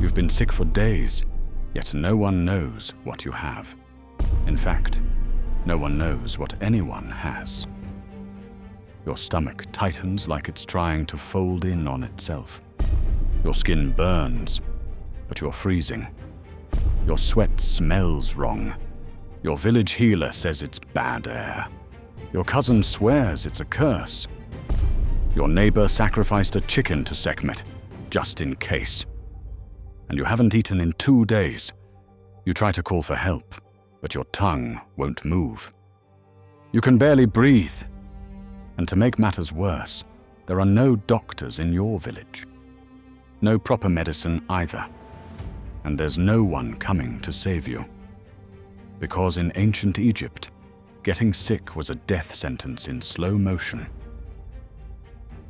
You've been sick for days, yet no one knows what you have. In fact, no one knows what anyone has. Your stomach tightens like it's trying to fold in on itself. Your skin burns, but you're freezing. Your sweat smells wrong. Your village healer says it's bad air. Your cousin swears it's a curse. Your neighbor sacrificed a chicken to Sekhmet, just in case. And you haven't eaten in 2 days. You try to call for help, but your tongue won't move. You can barely breathe. And to make matters worse, there are no doctors in your village. No proper medicine either. And there's no one coming to save you. Because in ancient Egypt, getting sick was a death sentence in slow motion.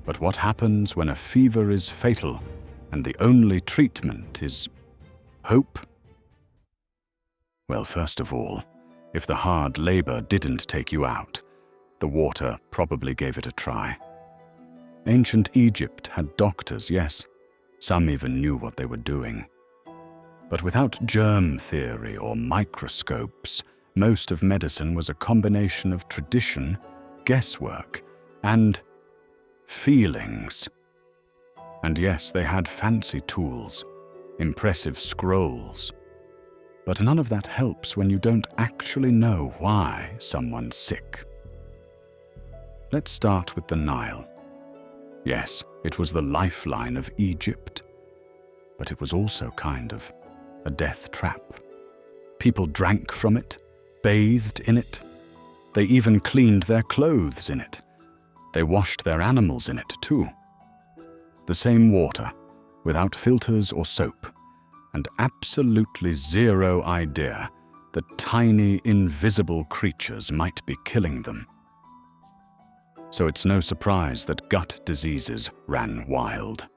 But what happens when a fever is fatal and the only treatment is hope? Well, first of all, if the hard labor didn't take you out, the water probably gave it a try. Ancient Egypt had doctors, yes. Some even knew what they were doing. But without germ theory or microscopes, most of medicine was a combination of tradition, guesswork, and feelings. And yes, they had fancy tools, impressive scrolls. But none of that helps when you don't actually know why someone's sick. Let's start with the Nile. Yes, it was the lifeline of Egypt, but it was also kind of a death trap. People drank from it, bathed in it. They even cleaned their clothes in it. They washed their animals in it too. The same water, without filters or soap, and absolutely zero idea that tiny, invisible creatures might be killing them. So it's no surprise that gut diseases ran wild.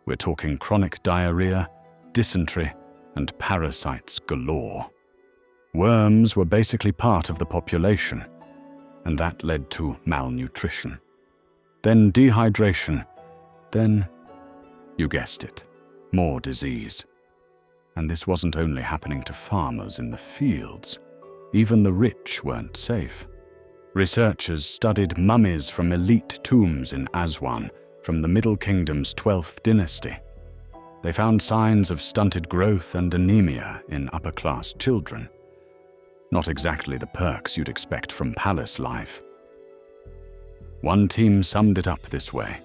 We're talking chronic diarrhea, dysentery, and parasites galore. Worms were basically part of the population, and that led to malnutrition. Then dehydration, then, you guessed it, more disease. And this wasn't only happening to farmers in the fields. Even the rich weren't safe. Researchers studied mummies from elite tombs in Aswan from the Middle Kingdom's 12th dynasty. They found signs of stunted growth and anemia in upper-class children. Not exactly the perks you'd expect from palace life. One team summed it up this way: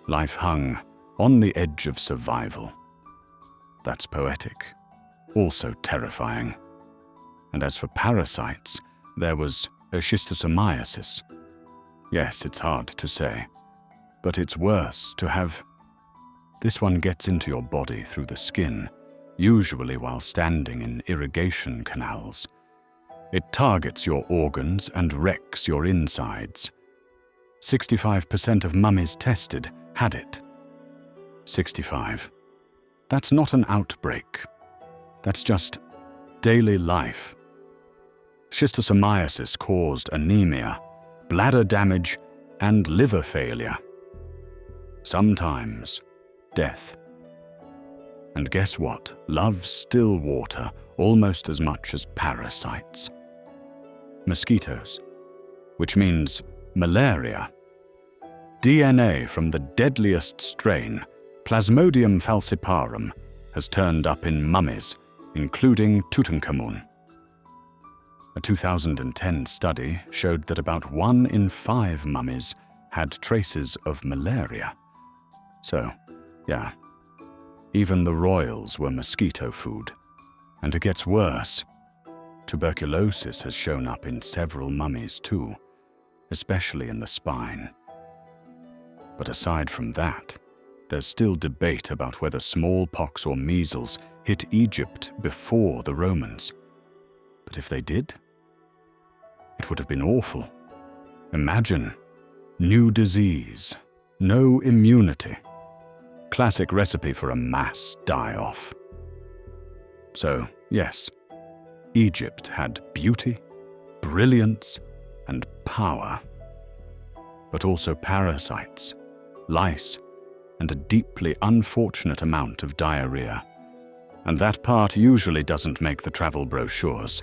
life hung on the edge of survival. That's poetic, also terrifying. And as for parasites, there was Schistosomiasis. Yes, it's hard to say, but it's worse to have. This one gets into your body through the skin, usually while standing in irrigation canals. It targets your organs and wrecks your insides. 65% of mummies tested had it. 65. That's not an outbreak. That's just daily life. Schistosomiasis caused anemia, bladder damage, and liver failure. Sometimes, death. And guess what? Loves still water almost as much as parasites. Mosquitoes, which means malaria. DNA from the deadliest strain, Plasmodium falciparum, has turned up in mummies, including Tutankhamun. A 2010 study showed that about 1 in 5 mummies had traces of malaria. So, yeah, even the royals were mosquito food. And it gets worse. Tuberculosis has shown up in several mummies too, especially in the spine. But aside from that, there's still debate about whether smallpox or measles hit Egypt before the Romans. But if they did, it would have been awful. Imagine, new disease, no immunity. Classic recipe for a mass die-off. So, yes, Egypt had beauty, brilliance, and power. But also parasites, lice, and a deeply unfortunate amount of diarrhea. And that part usually doesn't make the travel brochures.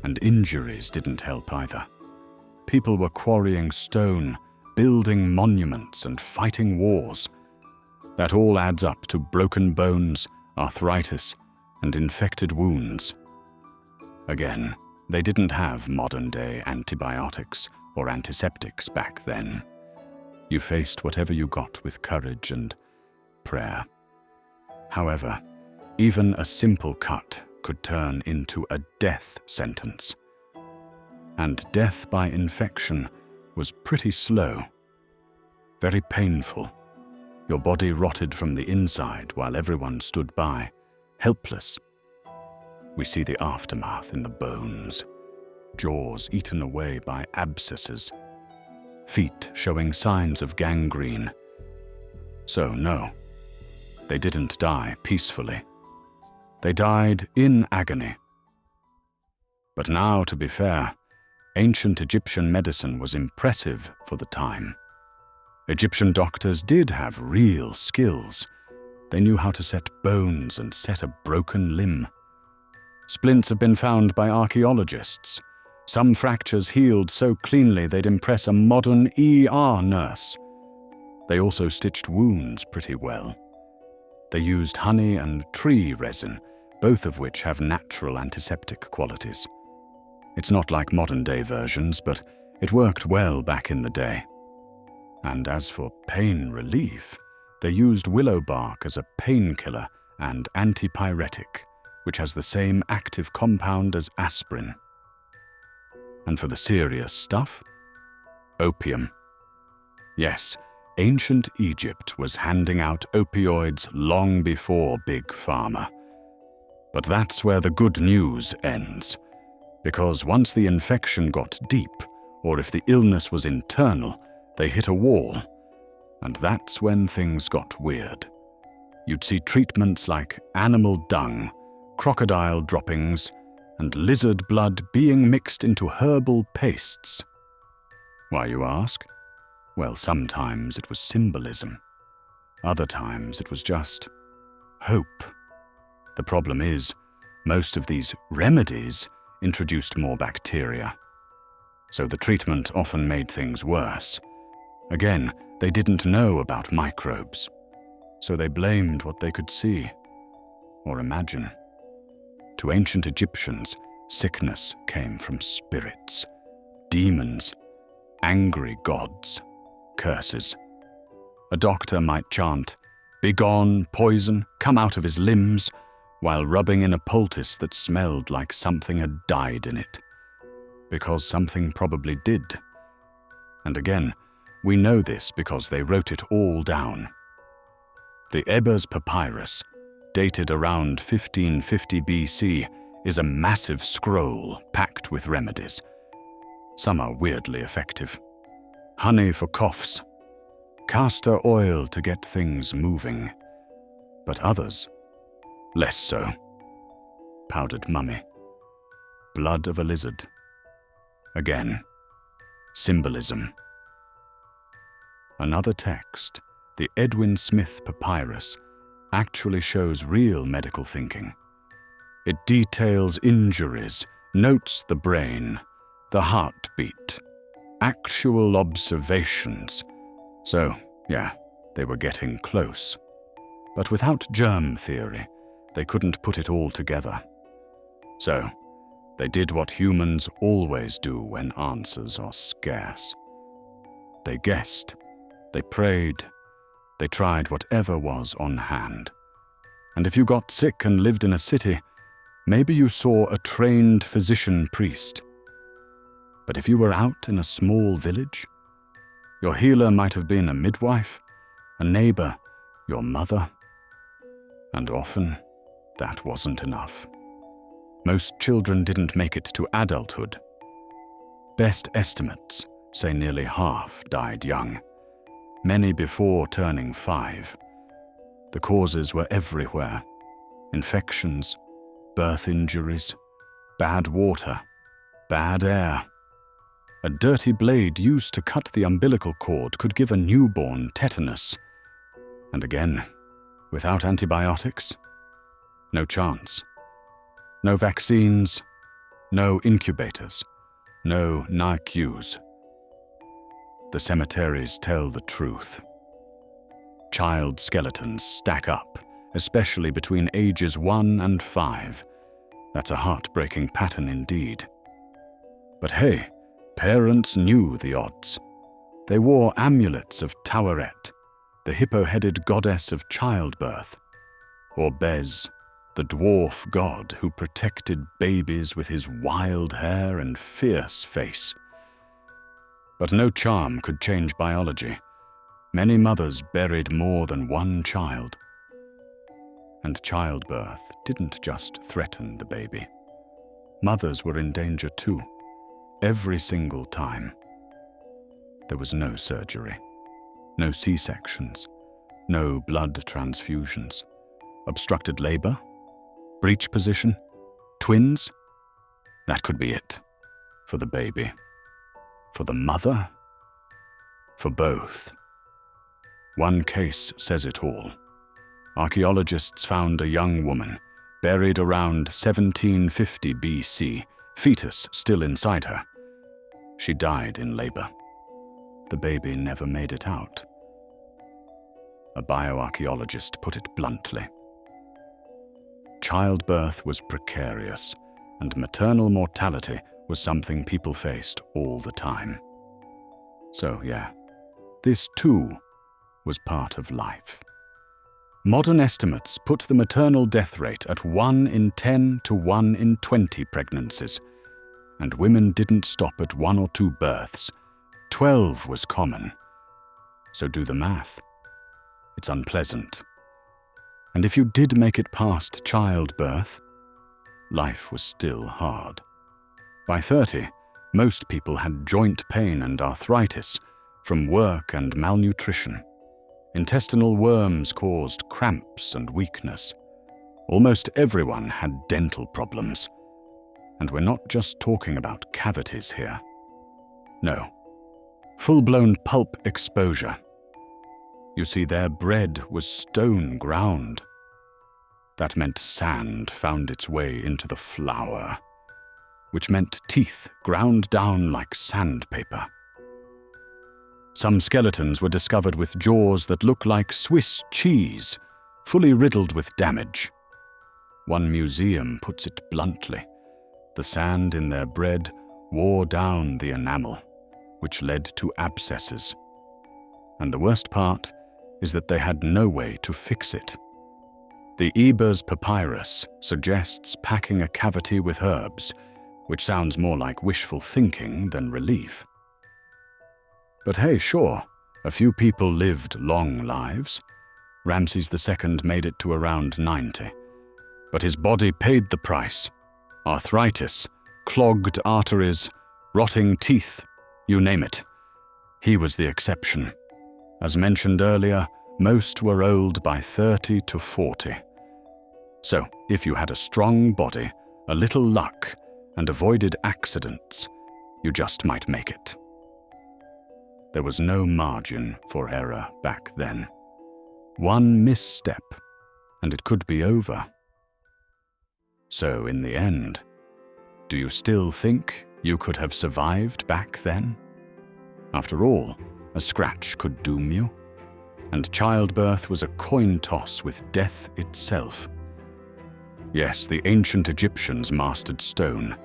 And injuries didn't help either. People were quarrying stone, building monuments, and fighting wars. That all adds up to broken bones, arthritis, and infected wounds. Again, they didn't have modern-day antibiotics or antiseptics back then. You faced whatever you got with courage and prayer. However, even a simple cut could turn into a death sentence. And death by infection was pretty slow, very painful. Your body rotted from the inside while everyone stood by, helpless. We see the aftermath in the bones, jaws eaten away by abscesses, feet showing signs of gangrene. So no, they didn't die peacefully. They died in agony. But now, to be fair, ancient Egyptian medicine was impressive for the time. Egyptian doctors did have real skills. They knew how to set bones and set a broken limb. Splints have been found by archaeologists. Some fractures healed so cleanly they'd impress a modern ER nurse. They also stitched wounds pretty well. They used honey and tree resin, both of which have natural antiseptic qualities. It's not like modern-day versions, but it worked well back in the day. And as for pain relief, they used willow bark as a painkiller and antipyretic, which has the same active compound as aspirin. And for the serious stuff, opium. Yes, ancient Egypt was handing out opioids long before Big Pharma. But that's where the good news ends. Because once the infection got deep, or if the illness was internal, they hit a wall. And that's when things got weird. You'd see treatments like animal dung, crocodile droppings, and lizard blood being mixed into herbal pastes. Why, you ask? Well, sometimes it was symbolism. Other times it was just hope. The problem is, most of these remedies introduced more bacteria. So the treatment often made things worse. Again, they didn't know about microbes. So they blamed what they could see or imagine. To ancient Egyptians, sickness came from spirits, demons, angry gods, curses. A doctor might chant, "Begone, poison, come out of his limbs," while rubbing in a poultice that smelled like something had died in it. Because something probably did. And again, we know this because they wrote it all down. The Ebers Papyrus, dated around 1550 BC, is a massive scroll packed with remedies. Some are weirdly effective. Honey for coughs, castor oil to get things moving, but others, less so. Powdered mummy, blood of a lizard. Again, symbolism. Another text, the Edwin Smith Papyrus, actually shows real medical thinking. It details injuries, notes the brain, the heartbeat, actual observations. So, yeah, they were getting close. But without germ theory, they couldn't put it all together. So, they did what humans always do when answers are scarce. They guessed, they prayed, they tried whatever was on hand. And if you got sick and lived in a city, maybe you saw a trained physician priest. But if you were out in a small village, your healer might have been a midwife, a neighbor, your mother. And often, that wasn't enough. Most children didn't make it to adulthood. Best estimates say nearly half died young, many before turning 5. The causes were everywhere: infections, birth injuries, bad water, bad air. A dirty blade used to cut the umbilical cord could give a newborn tetanus. And again, without antibiotics, No chance. No vaccines, no incubators, no NICUs. The cemeteries tell the truth. Child skeletons stack up, especially between ages 1 and 5. That's a heartbreaking pattern indeed. But hey, parents knew the odds. They wore amulets of Taweret, the hippo-headed goddess of childbirth, or Bez, the dwarf god who protected babies with his wild hair and fierce face. But no charm could change biology. Many mothers buried more than one child. And childbirth didn't just threaten the baby. Mothers were in danger too, every single time. There was no surgery, no C-sections, no blood transfusions. Obstructed labor? Breech position? Twins? That could be it. For the baby. For the mother? For both. One case says it all. Archaeologists found a young woman, buried around 1750 BC, fetus still inside her. She died in labor. The baby never made it out. A bioarchaeologist put it bluntly. Childbirth was precarious, and maternal mortality was something people faced all the time. So yeah, this too was part of life. Modern estimates put the maternal death rate at 1 in 10 to 1 in 20 pregnancies, and women didn't stop at 1 or 2 births. 12 was common. So do the math. It's unpleasant. And if you did make it past childbirth, life was still hard. By 30, most people had joint pain and arthritis from work and malnutrition. Intestinal worms caused cramps and weakness. Almost everyone had dental problems. And we're not just talking about cavities here. No, full-blown pulp exposure. You see, their bread was stone ground. That meant sand found its way into the flour, which meant teeth ground down like sandpaper. Some skeletons were discovered with jaws that look like Swiss cheese, fully riddled with damage. One museum puts it bluntly. The sand in their bread wore down the enamel, which led to abscesses. And the worst part is that they had no way to fix it. The Ebers Papyrus suggests packing a cavity with herbs, which sounds more like wishful thinking than relief. But hey, sure, a few people lived long lives. Ramses II made it to around 90. But his body paid the price. Arthritis, clogged arteries, rotting teeth, you name it. He was the exception. As mentioned earlier, most were old by 30 to 40. So, if you had a strong body, a little luck, and avoided accidents, you just might make it. There was no margin for error back then. One misstep, and it could be over. So, in the end, do you still think you could have survived back then? After all, a scratch could doom you, and childbirth was a coin toss with death itself. Yes, the ancient Egyptians mastered stone,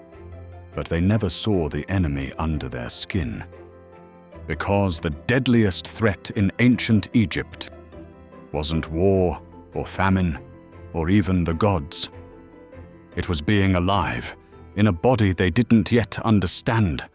but they never saw the enemy under their skin. Because the deadliest threat in ancient Egypt wasn't war or famine or even the gods. It was being alive in a body they didn't yet understand,